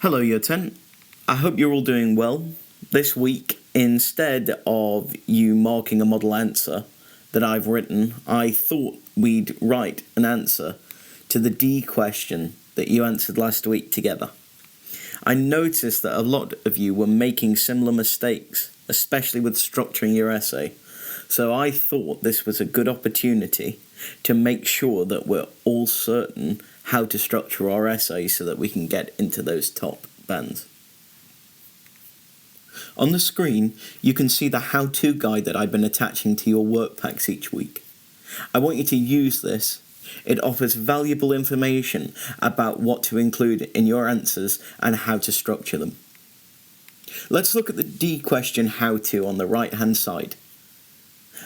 Hello, Year 10. I hope you're all doing well. This week, instead of you marking a model answer that I've written, I thought we'd write an answer to the D question that you answered last week together. I noticed that a lot of you were making similar mistakes, especially with structuring your essay. So I thought this was a good opportunity to make sure that we're all certain how to structure our essay so that we can get into those top bands. On the screen, you can see the how-to guide that I've been attaching to your work packs each week. I want you to use this. It offers valuable information about what to include in your answers and how to structure them. Let's look at the D question how-to on the right-hand side.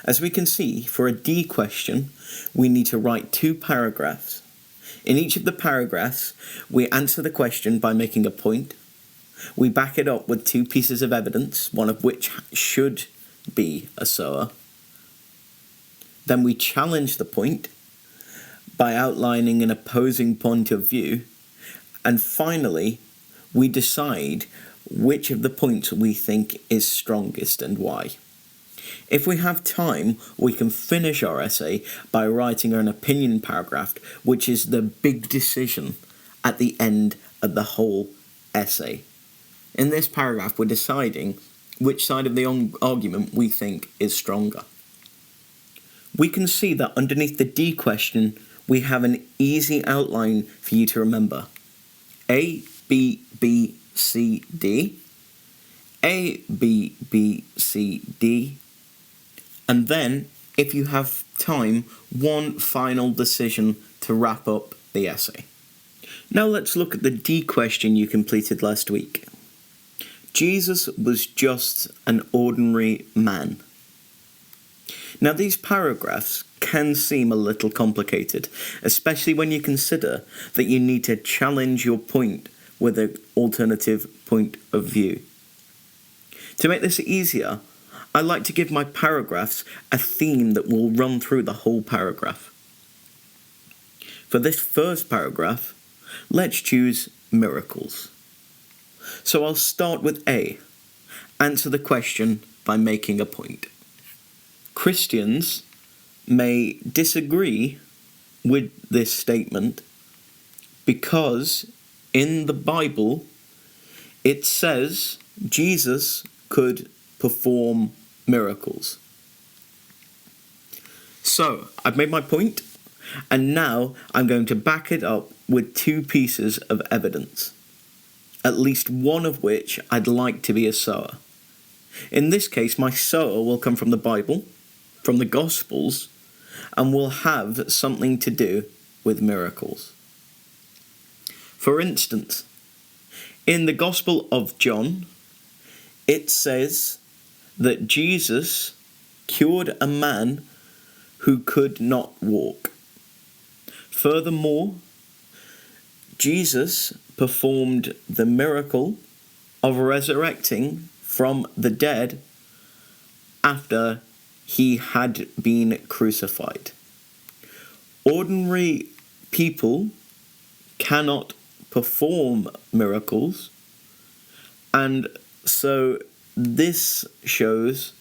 As we can see, for a D question, we need to write 2 paragraphs. In each of the paragraphs, we answer the question by making a point. We back it up with 2 pieces of evidence, one of which should be a SOA. Then we challenge the point by outlining an opposing point of view. And finally, we decide which of the points we think is strongest and why. If we have time, we can finish our essay by writing an opinion paragraph, which is the big decision at the end of the whole essay. In this paragraph, we're deciding which side of the argument we think is stronger. We can see that underneath the D question, we have an easy outline for you to remember. A, B, B, C, D. A, B, B, C, D. And then, if you have time, one final decision to wrap up the essay. Now let's look at the D question you completed last week. Jesus was just an ordinary man. Now these paragraphs can seem a little complicated, especially when you consider that you need to challenge your point with an alternative point of view. To make this easier, I like to give my paragraphs a theme that will run through the whole paragraph. For this first paragraph, let's choose miracles. So I'll start with A. Answer the question by making a point. Christians may disagree with this statement because in the Bible it says Jesus could perform miracles. So, I've made my point, and now I'm going to back it up with 2 pieces of evidence, at least one of which I'd like to be a SOA. In this case, my SOA will come from the Bible, from the Gospels, and will have something to do with miracles. For instance, in the Gospel of John, it says that Jesus cured a man who could not walk. Furthermore, Jesus performed the miracle of resurrecting from the dead after he had been crucified. Ordinary people cannot perform miracles, and so this shows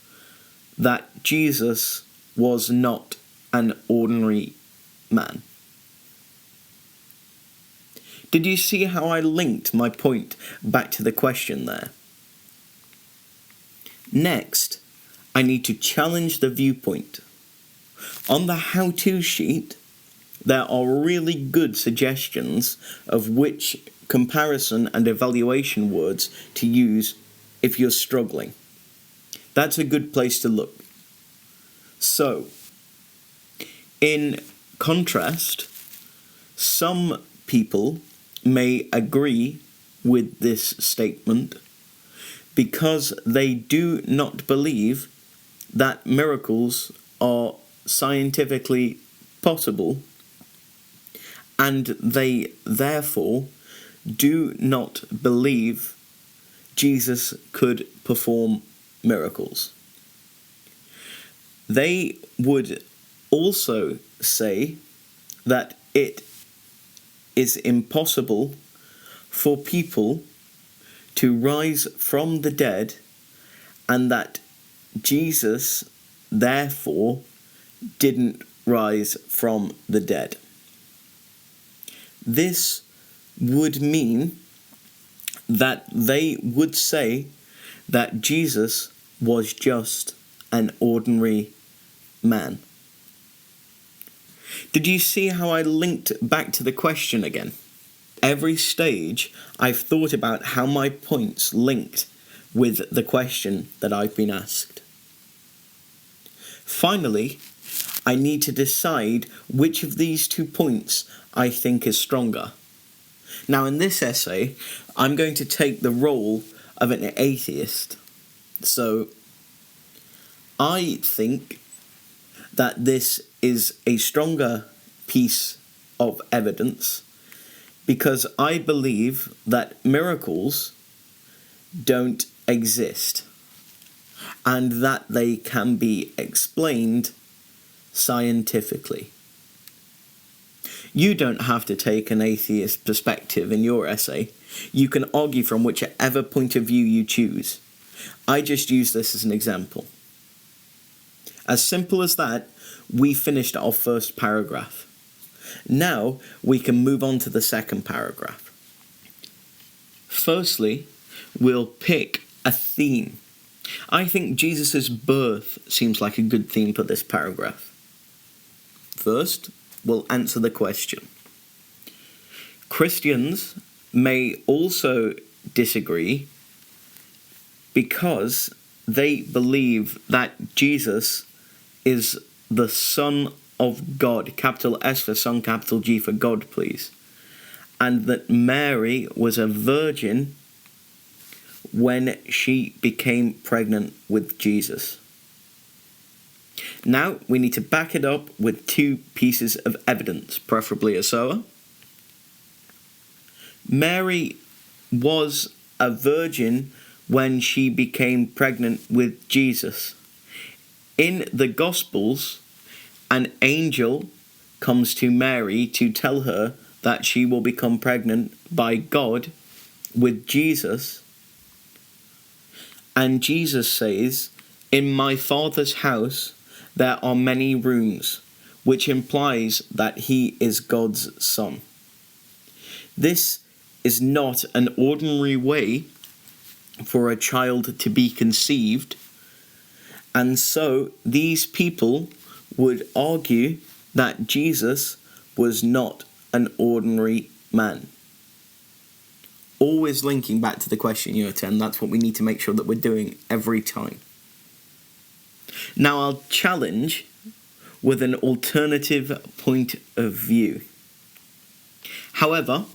that Jesus was not an ordinary man. Did you see how I linked my point back to the question there? Next, I need to challenge the viewpoint. On the how-to sheet, there are really good suggestions of which comparison and evaluation words to use if you're struggling. That's a good place to look. So, in contrast, some people may agree with this statement because they do not believe that miracles are scientifically possible, and they therefore do not believe Jesus could perform miracles. They would also say that it is impossible for people to rise from the dead, and that Jesus, therefore, didn't rise from the dead. This would mean that they would say that Jesus was just an ordinary man. Did you see how I linked back to the question again? Every stage I've thought about how my points linked with the question that I've been asked. Finally, I need to decide which of these 2 points I think is stronger. Now, in this essay, I'm going to take the role of an atheist. So, I think that this is a stronger piece of evidence because I believe that miracles don't exist and that they can be explained scientifically. You don't have to take an atheist perspective in your essay. You can argue from whichever point of view you choose. I just use this as an example. As simple as that, we finished our first paragraph. Now we can move on to the second paragraph. Firstly, we'll pick a theme. I think Jesus' birth seems like a good theme for this paragraph. First, we'll answer the question. Christians may also disagree because they believe that Jesus is the Son of God, capital S for Son, capital G for God, please, and that Mary was a virgin when she became pregnant with Jesus. Now we need to back it up with 2 pieces of evidence, preferably a sower. Mary was a virgin when she became pregnant with Jesus. In the Gospels, an angel comes to Mary to tell her that she will become pregnant by God with Jesus. And Jesus says, "In my Father's house there are many rooms," which implies that he is God's son. This is not an ordinary way for a child to be conceived, and so these people would argue that Jesus was not an ordinary man. Always linking back to the question, Year 10, that's what we need to make sure that we're doing every time. Now I'll challenge with an alternative point of view. However,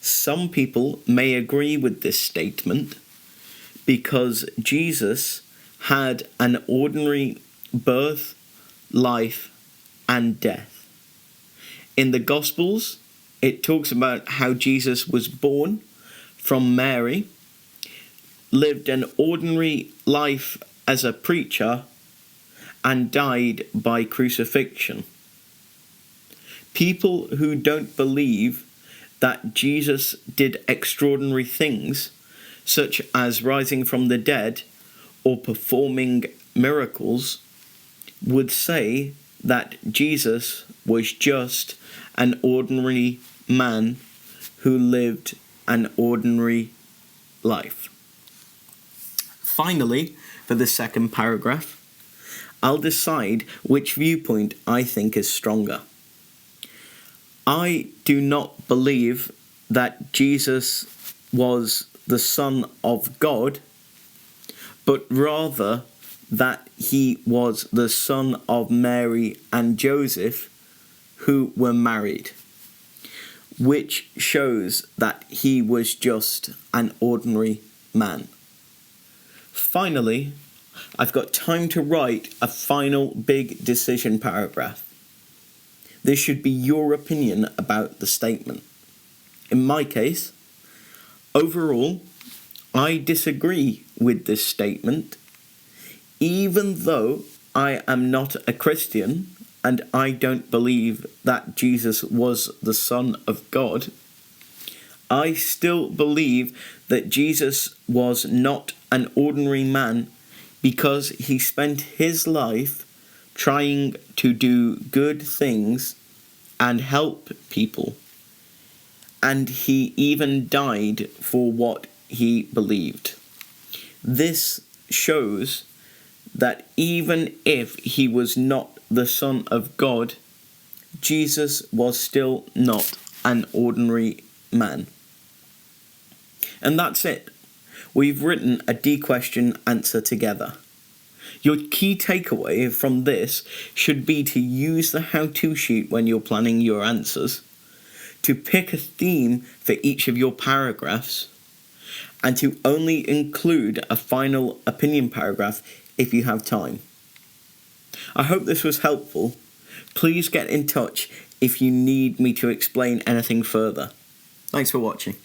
some people may agree with this statement because Jesus had an ordinary birth, life, and death. In the Gospels, it talks about how Jesus was born from Mary, lived an ordinary life as a preacher, and died by crucifixion. People who don't believe that Jesus did extraordinary things, such as rising from the dead or performing miracles, would say that Jesus was just an ordinary man who lived an ordinary life. Finally, for the second paragraph, I'll decide which viewpoint I think is stronger. I do not believe that Jesus was the Son of God, but rather that he was the son of Mary and Joseph, who were married, which shows that he was just an ordinary man. Finally, I've got time to write a final big decision paragraph. This should be your opinion about the statement. In my case, overall, I disagree with this statement, even though I am not a Christian and I don't believe that Jesus was the Son of God. I still believe that Jesus was not an ordinary man because he spent his life trying to do good things and help people. And he even died for what he believed. This shows that even if he was not the Son of God, Jesus was still not an ordinary man. And that's it. We've written a D question answer together. Your key takeaway from this should be to use the how-to sheet when you're planning your answers, to pick a theme for each of your paragraphs, and to only include a final opinion paragraph if you have time. I hope this was helpful. Please get in touch if you need me to explain anything further. Thanks for watching.